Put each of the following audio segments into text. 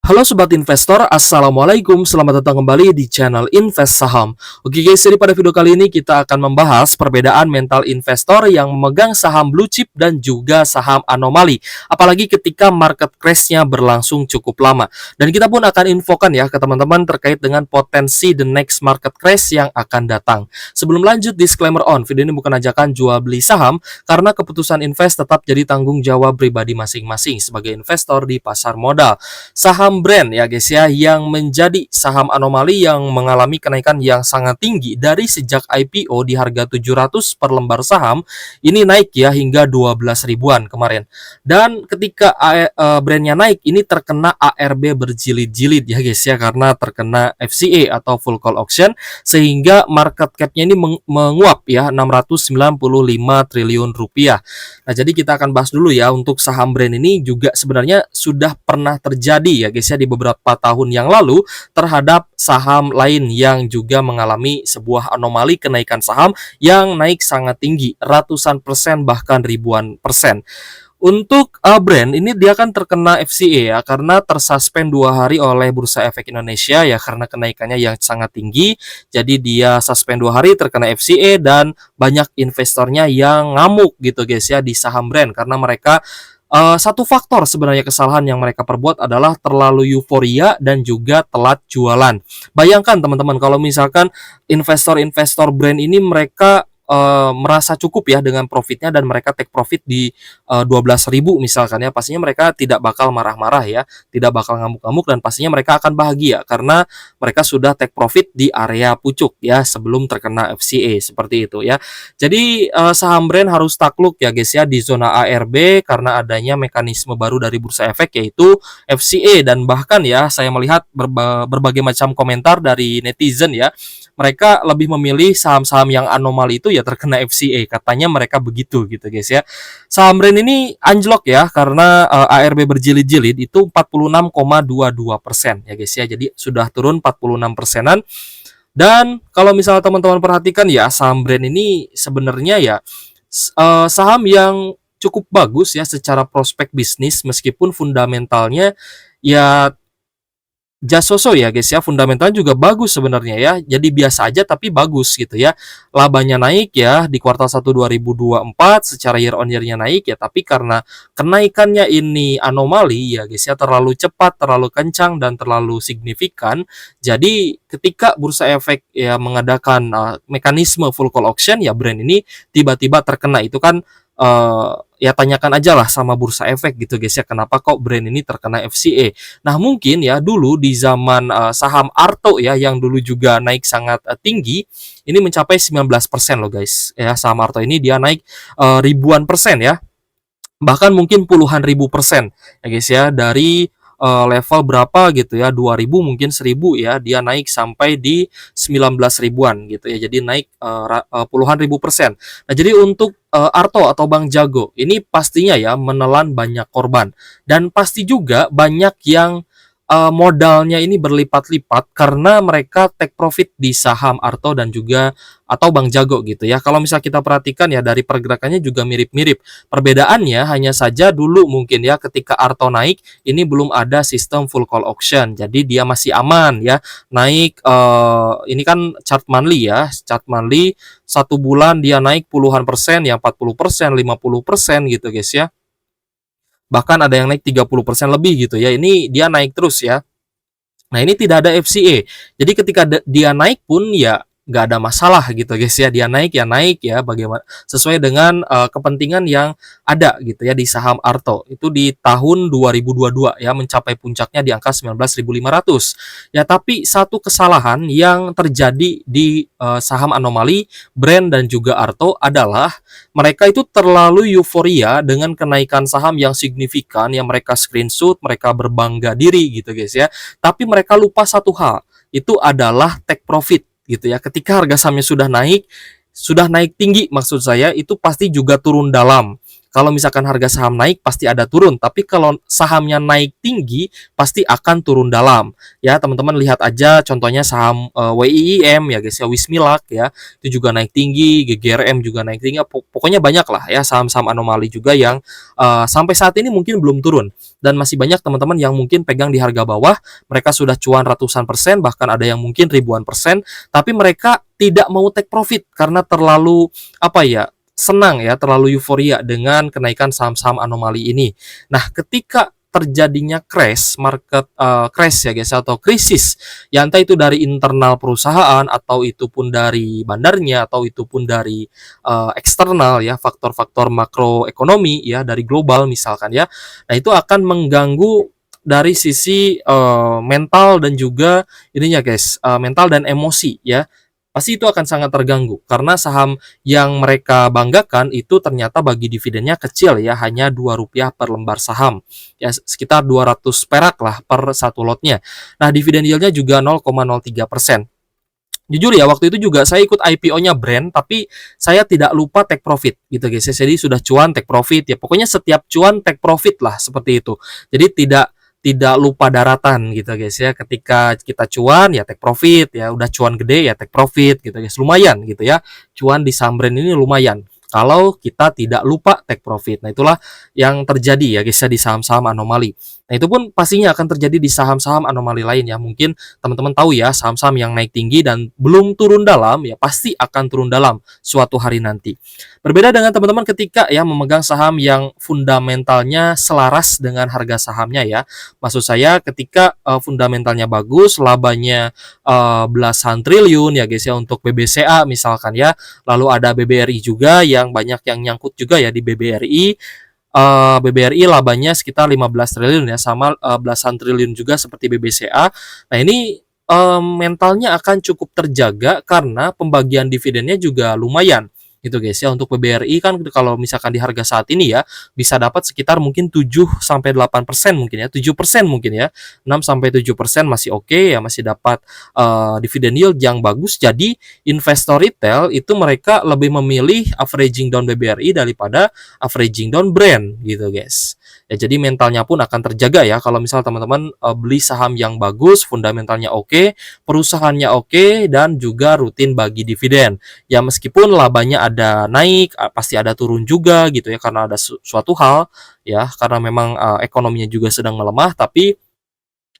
Halo Sobat Investor, Assalamualaikum, selamat datang kembali di channel Invest Saham. Oke guys, jadi pada video kali ini kita akan membahas perbedaan mental investor yang memegang saham blue chip dan juga saham anomali. Apalagi ketika market crash-nya berlangsung cukup lama. Dan kita pun akan infokan ya ke teman-teman terkait dengan potensi the next market crash yang akan datang. Sebelum lanjut, disclaimer on, video ini bukan ajakan jual beli saham, karena keputusan invest tetap jadi tanggung jawab pribadi masing-masing sebagai investor di pasar modal. Saham brand ya guys ya, yang menjadi saham anomali yang mengalami kenaikan yang sangat tinggi dari sejak IPO di harga 700 per lembar saham, ini naik ya hingga 12 ribuan kemarin. Dan ketika brandnya naik, ini terkena ARB berjilid-jilid ya guys ya, karena terkena FCA atau full call auction, sehingga market cap-nya ini menguap ya 695 triliun rupiah. Nah, jadi kita akan bahas dulu ya, untuk saham brand ini juga sebenarnya sudah pernah terjadi ya guys ya di beberapa tahun yang lalu terhadap saham lain yang juga mengalami sebuah anomali kenaikan saham yang naik sangat tinggi, ratusan persen bahkan ribuan persen. Untuk brand ini dia kan terkena FCA ya, karena tersuspend 2 hari oleh Bursa Efek Indonesia ya, karena kenaikannya yang sangat tinggi. Jadi dia suspend 2 hari, terkena FCA, dan banyak investornya yang ngamuk gitu guys ya di saham brand, karena mereka satu faktor sebenarnya kesalahan yang mereka perbuat adalah terlalu euforia dan juga telat jualan. Bayangkan teman-teman, kalau misalkan investor-investor brand ini mereka merasa cukup ya dengan profitnya, dan mereka take profit di 12.000 misalkan ya, pastinya mereka tidak bakal marah-marah ya, tidak bakal ngamuk-ngamuk, dan pastinya mereka akan bahagia karena mereka sudah take profit di area pucuk ya sebelum terkena FCA, seperti itu ya. Jadi saham brand harus takluk ya guys ya di zona ARB karena adanya mekanisme baru dari Bursa Efek, yaitu FCA. Dan bahkan ya saya melihat berbagai macam komentar dari netizen ya, mereka lebih memilih saham-saham yang anomali itu ya terkena FCA, katanya mereka begitu gitu guys ya. Saham brand ini anjlok ya karena ARB berjilid-jilid itu 46,22% ya guys ya, jadi sudah turun 46 persenan. Dan kalau misalnya teman-teman perhatikan ya, saham brand ini sebenarnya ya saham yang cukup bagus ya secara prospek bisnis, meskipun fundamentalnya ya Jasoso ya guys ya, fundamentalnya juga bagus sebenarnya ya. Jadi biasa aja tapi bagus gitu ya. Labanya naik ya di kuartal 1 2024 secara year on year-nya naik ya, tapi karena kenaikannya ini anomali ya guys ya, terlalu cepat, terlalu kencang, dan terlalu signifikan. Jadi ketika Bursa Efek ya mengadakan mekanisme full call auction ya, brand ini tiba-tiba terkena. Itu kan ya tanyakan aja lah sama Bursa Efek gitu guys ya, kenapa kok brand ini terkena FCA. Nah, mungkin ya dulu di zaman saham Arto ya, yang dulu juga naik sangat tinggi, ini mencapai 19% loh guys ya. Saham Arto ini dia naik ribuan persen ya, bahkan mungkin puluhan ribu persen ya guys ya, dari level berapa gitu ya, 2000 mungkin 1000 ya, dia naik sampai di 19 ribuan gitu ya, jadi naik puluhan ribu persen. Nah, jadi untuk Arto atau Bang Jago ini pastinya ya menelan banyak korban, dan pasti juga banyak yang modalnya ini berlipat-lipat karena mereka take profit di saham Arto dan juga atau Bang Jago gitu ya. Kalau misal kita perhatikan ya, dari pergerakannya juga mirip-mirip. Perbedaannya hanya saja dulu mungkin ya ketika Arto naik ini belum ada sistem full call auction. Jadi dia masih aman ya. Naik ini kan chart monthly ya. Chart monthly 1 bulan dia naik puluhan persen ya, 40%, 50% gitu guys ya. Bahkan ada yang naik 30% lebih gitu ya. Ini dia naik terus ya. Nah, ini tidak ada FCA. Jadi ketika dia naik pun ya nggak ada masalah gitu guys ya. Dia naik ya bagaimana sesuai dengan kepentingan yang ada gitu ya di saham Arto. Itu di tahun 2022 ya mencapai puncaknya di angka 19.500. Ya, tapi satu kesalahan yang terjadi di saham anomali, brand dan juga Arto adalah mereka itu terlalu euforia dengan kenaikan saham yang signifikan, yang mereka screenshot, mereka berbangga diri gitu guys ya. Tapi mereka lupa satu hal, itu adalah take profit gitu ya. Ketika harga sahamnya sudah naik tinggi, maksud saya itu pasti juga turun dalam. Kalau misalkan harga saham naik pasti ada turun, tapi kalau sahamnya naik tinggi pasti akan turun dalam. Ya, teman-teman lihat aja contohnya saham WIIM ya guys ya, Wismilak ya, itu juga naik tinggi, GGRM juga naik tinggi. Pokoknya banyak lah ya saham-saham anomali juga yang sampai saat ini mungkin belum turun, dan masih banyak teman-teman yang mungkin pegang di harga bawah, mereka sudah cuan ratusan persen, bahkan ada yang mungkin ribuan persen, tapi mereka tidak mau take profit karena terlalu apa ya, senang ya, terlalu euforia dengan kenaikan saham-saham anomali ini. Nah, ketika terjadinya crash market, crash ya guys, atau krisis ya, entah itu dari internal perusahaan atau itu pun dari bandarnya atau itu pun dari eksternal ya, faktor-faktor makroekonomi ya, dari global misalkan ya. Nah, itu akan mengganggu dari sisi mental dan juga ininya guys, mental dan emosi ya, pasti itu akan sangat terganggu karena saham yang mereka banggakan itu ternyata bagi dividennya kecil ya, hanya Rp2 per lembar saham. Ya sekitar 200 perak lah per satu lotnya. Nah, dividen yieldnya juga 0,03%. Jujur ya, waktu itu juga saya ikut IPO-nya brand, tapi saya tidak lupa take profit gitu guys. Jadi sudah cuan take profit ya. Pokoknya setiap cuan take profit lah, seperti itu. Jadi tidak lupa daratan gitu guys ya. Ketika kita cuan ya take profit ya, udah cuan gede ya take profit gitu guys. Lumayan gitu ya. Cuan di saham brand ini lumayan kalau kita tidak lupa take profit. Nah, itulah yang terjadi ya guys ya di saham-saham anomali. Nah, itu pun pastinya akan terjadi di saham-saham anomali lain ya. Mungkin teman-teman tahu ya, saham-saham yang naik tinggi dan belum turun dalam ya pasti akan turun dalam suatu hari nanti. Berbeda dengan teman-teman ketika ya memegang saham yang fundamentalnya selaras dengan harga sahamnya ya. Maksud saya ketika fundamentalnya bagus, labanya belasan triliun ya guys ya untuk BBCA misalkan ya. Lalu ada BBRI juga yang banyak yang nyangkut juga ya di BBRI. BBRI labanya sekitar 15 triliun ya, sama belasan triliun juga seperti BBCA. Nah, ini mentalnya akan cukup terjaga karena pembagian dividennya juga lumayan gitu guys ya. Untuk BBRI kan kalau misalkan di harga saat ini ya bisa dapat sekitar mungkin 7 sampai 8% mungkin ya, 7% mungkin ya. 6 sampai 7% masih oke ya, masih dapat dividen yield yang bagus. Jadi investor retail itu mereka lebih memilih averaging down BBRI daripada averaging down brand gitu guys. Ya, jadi mentalnya pun akan terjaga ya kalau misal teman-teman beli saham yang bagus, fundamentalnya oke, perusahaannya oke, dan juga rutin bagi dividen. Ya meskipun labanya ada naik, pasti ada turun juga gitu ya karena ada suatu hal ya, karena memang ekonominya juga sedang melemah, tapi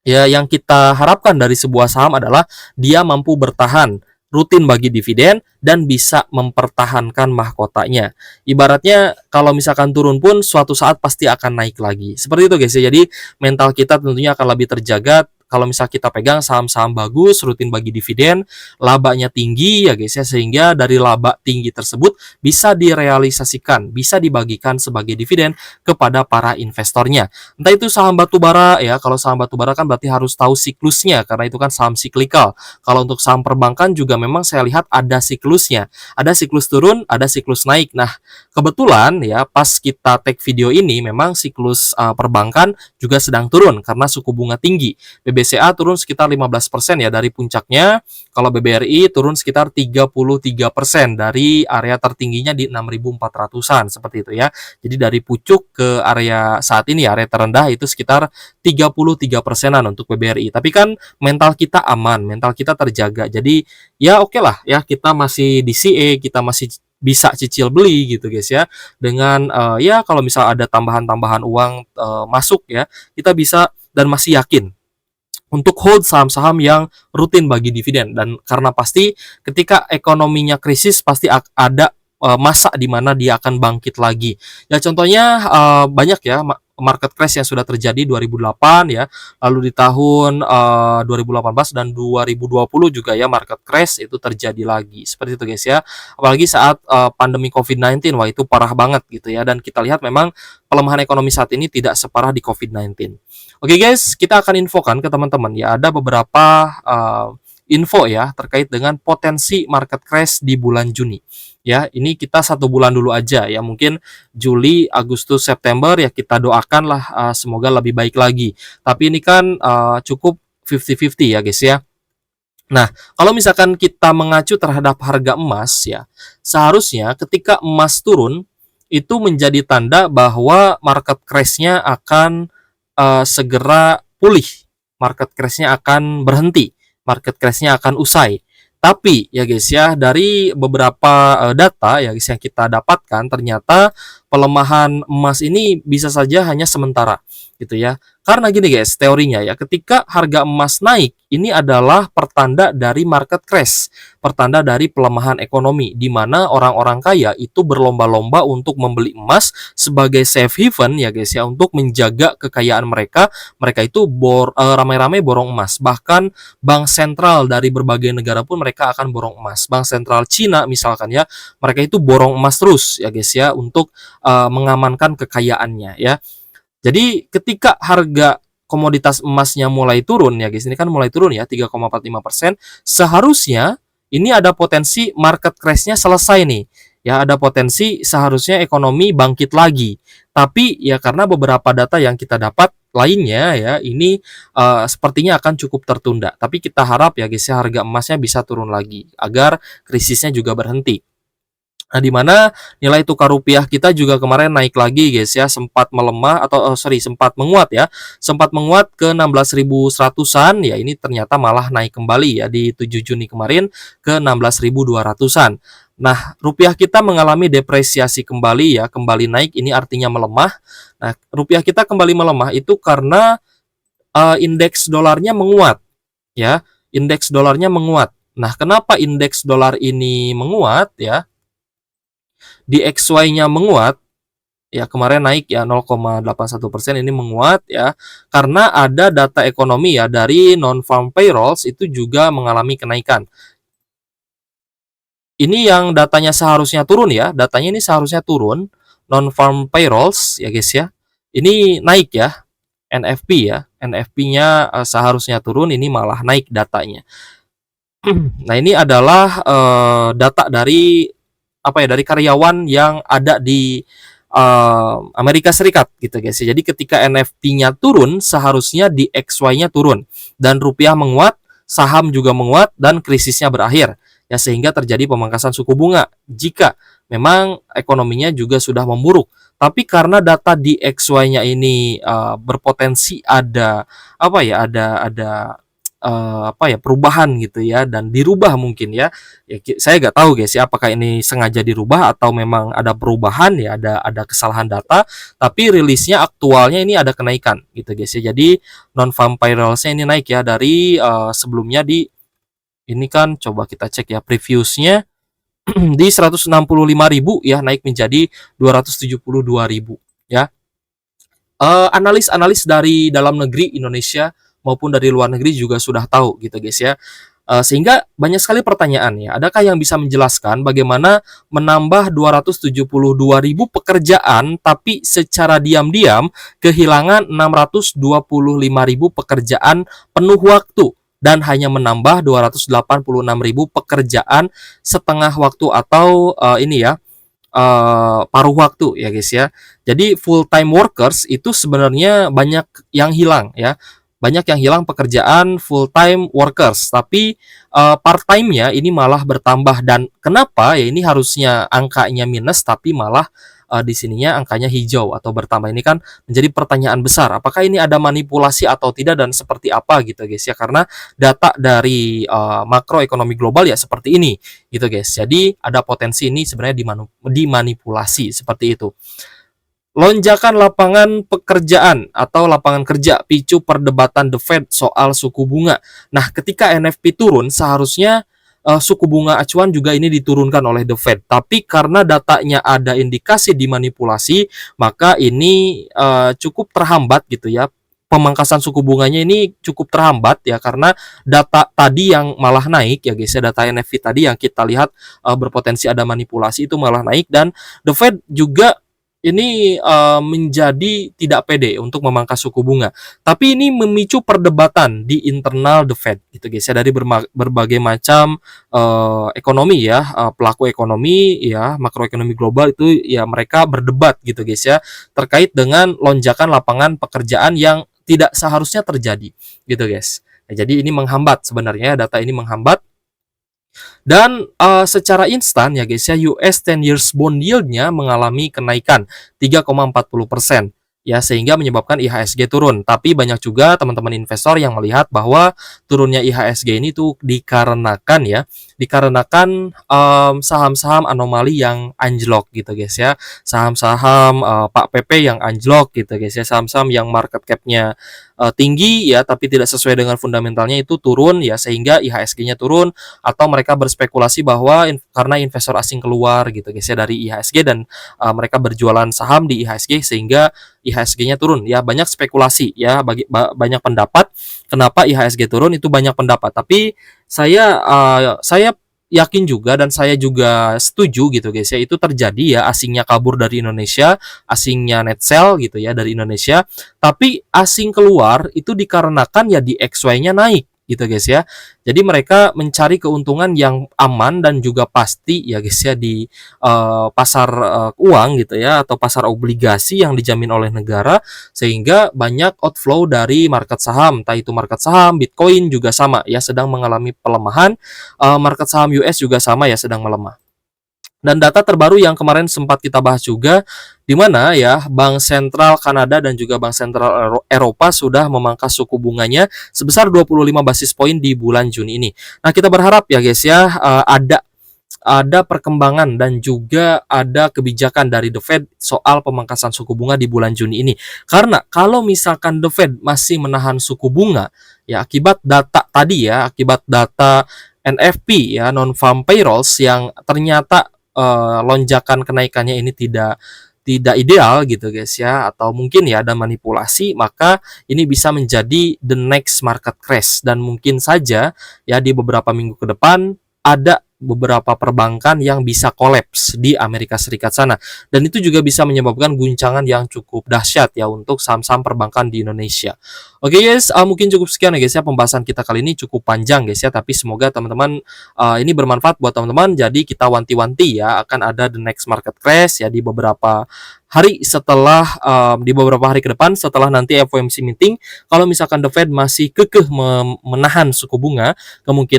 ya yang kita harapkan dari sebuah saham adalah dia mampu bertahan rutin bagi dividen dan bisa mempertahankan mahkotanya. Ibaratnya kalau misalkan turun pun suatu saat pasti akan naik lagi. Seperti itu guys ya. Jadi mental kita tentunya akan lebih terjaga kalau misal kita pegang saham-saham bagus, rutin bagi dividen, labanya tinggi ya guys ya, sehingga dari laba tinggi tersebut bisa direalisasikan, bisa dibagikan sebagai dividen kepada para investornya. Entah itu saham batubara ya, kalau saham batubara kan berarti harus tahu siklusnya karena itu kan saham siklikal. Kalau untuk saham perbankan juga memang saya lihat ada siklusnya. Ada siklus turun, ada siklus naik. Nah, kebetulan ya pas kita take video ini memang siklus perbankan juga sedang turun karena suku bunga tinggi. BBCA turun sekitar 15% ya dari puncaknya. Kalau BBRI turun sekitar 33% dari area tertingginya di 6.400-an seperti itu ya. Jadi dari pucuk ke area saat ini area terendah itu sekitar 33%-an untuk BBRI. Tapi kan mental kita aman, mental kita terjaga. Jadi ya oke lah ya, kita masih di CA, kita masih bisa cicil beli gitu guys ya. Dengan ya kalau misal ada tambahan-tambahan uang masuk ya, kita bisa dan masih yakin untuk hold saham-saham yang rutin bagi dividen. Dan karena pasti ketika ekonominya krisis pasti ada masa di mana dia akan bangkit lagi. Ya contohnya banyak ya market crash yang sudah terjadi 2008 ya, lalu di tahun 2018 dan 2020 juga ya market crash itu terjadi lagi. Seperti itu guys ya. Apalagi saat pandemi COVID-19, wah itu parah banget gitu ya, dan kita lihat memang pelemahan ekonomi saat ini tidak separah di COVID-19. Oke guys, kita akan infokan ke teman-teman ya, ada beberapa info ya terkait dengan potensi market crash di bulan Juni. Ya, ini kita 1 bulan dulu aja ya, mungkin Juli, Agustus, September ya kita doakanlah semoga lebih baik lagi. Tapi ini kan cukup 50-50 ya guys ya. Nah, kalau misalkan kita mengacu terhadap harga emas ya, seharusnya ketika emas turun itu menjadi tanda bahwa market crash-nya akan segera pulih, market crash-nya akan berhenti, market crash-nya akan usai. Tapi ya guys ya, dari beberapa data ya guys yang kita dapatkan, ternyata pelemahan emas ini bisa saja hanya sementara gitu ya. Karena gini guys, teorinya ya, ketika harga emas naik, ini adalah pertanda dari market crash, pertanda dari pelemahan ekonomi, di mana orang-orang kaya itu berlomba-lomba untuk membeli emas sebagai safe haven ya guys ya, untuk menjaga kekayaan mereka. Mereka itu ramai-ramai borong emas. Bahkan bank sentral dari berbagai negara pun mereka akan borong emas. Bank sentral Cina misalkan ya, mereka itu borong emas terus ya guys ya, untuk mengamankan kekayaannya ya. Jadi ketika harga komoditas emasnya mulai turun ya guys, ini kan mulai turun ya 3,45%, seharusnya ini ada potensi market crash-nya selesai nih. Ya, ada potensi seharusnya ekonomi bangkit lagi. Tapi ya karena beberapa data yang kita dapat lainnya ya, ini sepertinya akan cukup tertunda. Tapi kita harap ya guys ya, harga emasnya bisa turun lagi agar krisisnya juga berhenti. Nah, di mana nilai tukar rupiah kita juga kemarin naik lagi guys ya, sempat melemah atau sempat menguat ya. Sempat menguat ke 16.100-an ya, ini ternyata malah naik kembali ya di 7 Juni kemarin ke 16.200-an. Nah, rupiah kita mengalami depresiasi kembali ya, kembali naik, ini artinya melemah. Nah, rupiah kita kembali melemah itu karena indeks dolarnya menguat ya. Indeks dolarnya menguat. Nah, kenapa indeks dolar ini menguat ya? Di XY-nya menguat, ya kemarin naik ya 0,81%, ini menguat ya, karena ada data ekonomi ya dari non-farm payrolls itu juga mengalami kenaikan. Ini yang datanya seharusnya turun ya, datanya ini seharusnya turun, non-farm payrolls ya guys ya, ini naik ya, NFP ya, NFP-nya seharusnya turun, ini malah naik datanya. Nah, ini adalah data dari apa ya, dari karyawan yang ada di Amerika Serikat gitu guys. Jadi ketika NFT-nya turun, seharusnya di XY-nya turun dan rupiah menguat, saham juga menguat dan krisisnya berakhir. Ya, sehingga terjadi pemangkasan suku bunga jika memang ekonominya juga sudah memburuk. Tapi karena data di XY-nya ini berpotensi ada apa ya, ada apa ya, perubahan gitu ya, dan dirubah mungkin ya. Ya saya nggak tahu guys ya, apakah ini sengaja dirubah atau memang ada perubahan ya, ada kesalahan data, tapi rilisnya aktualnya ini ada kenaikan gitu guys ya. Jadi non farm payrolls-nya ini naik ya dari sebelumnya di ini kan, coba kita cek ya previousnya di 165.000 ya, naik menjadi 272.000 ya. Analis-analis dari dalam negeri Indonesia maupun dari luar negeri juga sudah tahu gitu guys ya. Sehingga banyak sekali pertanyaan ya, adakah yang bisa menjelaskan bagaimana menambah 272.000 pekerjaan tapi secara diam-diam kehilangan 625.000 pekerjaan penuh waktu dan hanya menambah 286.000 pekerjaan setengah waktu atau ini ya, paruh waktu ya guys ya. Jadi full time workers itu sebenarnya banyak yang hilang ya. Banyak yang hilang pekerjaan full time workers, tapi part time-nya ini malah bertambah. Dan kenapa ya, ini harusnya angkanya minus tapi malah di sininya angkanya hijau atau bertambah. Ini kan menjadi pertanyaan besar, apakah ini ada manipulasi atau tidak dan seperti apa gitu guys ya, karena data dari makroekonomi global ya seperti ini gitu guys. Jadi ada potensi ini sebenarnya dimanipulasi seperti itu. Lonjakan lapangan pekerjaan atau lapangan kerja picu perdebatan The Fed soal suku bunga. Nah, ketika NFP turun, seharusnya suku bunga acuan juga ini diturunkan oleh The Fed. Tapi karena datanya ada indikasi dimanipulasi, maka ini cukup terhambat gitu ya. Pemangkasan suku bunganya ini cukup terhambat ya, karena data tadi yang malah naik ya guys ya, data NFP tadi yang kita lihat berpotensi ada manipulasi itu malah naik, dan The Fed juga ini menjadi tidak pede untuk memangkas suku bunga. Tapi ini memicu perdebatan di internal The Fed gitu guys ya, dari berbagai macam ekonomi ya, pelaku ekonomi ya, makroekonomi global itu ya, mereka berdebat gitu guys ya, terkait dengan lonjakan lapangan pekerjaan yang tidak seharusnya terjadi gitu guys. Nah, jadi ini menghambat sebenarnya, data ini menghambat Dan secara instan ya guys ya, US 10 years bond yield-nya mengalami kenaikan 3,40%. Ya, sehingga menyebabkan IHSG turun. Tapi banyak juga teman-teman investor yang melihat bahwa turunnya IHSG ini tuh dikarenakan saham-saham anomali yang anjlok gitu guys ya. Saham-saham Pak PP yang anjlok gitu guys ya. Saham-saham yang market cap-nya tinggi ya tapi tidak sesuai dengan fundamentalnya itu turun ya, sehingga IHSG-nya turun, atau mereka berspekulasi bahwa karena investor asing keluar gitu guys ya dari IHSG dan mereka berjualan saham di IHSG sehingga IHSG-nya turun ya. Banyak spekulasi ya, banyak pendapat kenapa IHSG turun, itu banyak pendapat, tapi saya yakin juga dan saya juga setuju gitu guys ya, itu terjadi ya, asingnya kabur dari Indonesia, asingnya net sell gitu ya dari Indonesia, tapi asing keluar itu dikarenakan ya di XY-nya naik gitu guys ya. Jadi mereka mencari keuntungan yang aman dan juga pasti ya guys ya di pasar uang gitu ya, atau pasar obligasi yang dijamin oleh negara, sehingga banyak outflow dari market saham, entah itu market saham, Bitcoin juga sama ya sedang mengalami pelemahan, market saham US juga sama ya sedang melemah. Dan data terbaru yang kemarin sempat kita bahas juga, di mana ya Bank Sentral Kanada dan juga Bank Sentral Eropa sudah memangkas suku bunganya sebesar 25 basis poin di bulan Juni ini. Nah, kita berharap ya guys ya, ada perkembangan dan juga ada kebijakan dari The Fed soal pemangkasan suku bunga di bulan Juni ini. Karena kalau misalkan The Fed masih menahan suku bunga ya akibat data tadi ya, akibat data NFP ya, non-farm payrolls, yang ternyata lonjakan kenaikannya ini tidak ideal gitu guys ya, atau mungkin ya ada manipulasi, maka ini bisa menjadi the next market crash, dan mungkin saja ya di beberapa minggu ke depan ada beberapa perbankan yang bisa kolaps di Amerika Serikat sana, dan itu juga bisa menyebabkan guncangan yang cukup dahsyat ya untuk saham-saham perbankan di Indonesia. Oke guys, mungkin cukup sekian ya guys ya, pembahasan kita kali ini cukup panjang guys ya, tapi semoga teman-teman ini bermanfaat buat teman-teman. Jadi kita wanti-wanti ya, akan ada the next market crash ya di beberapa hari setelah di beberapa hari ke depan setelah nanti FOMC meeting. Kalau misalkan The Fed masih kekeh menahan suku bunga, kemungkinan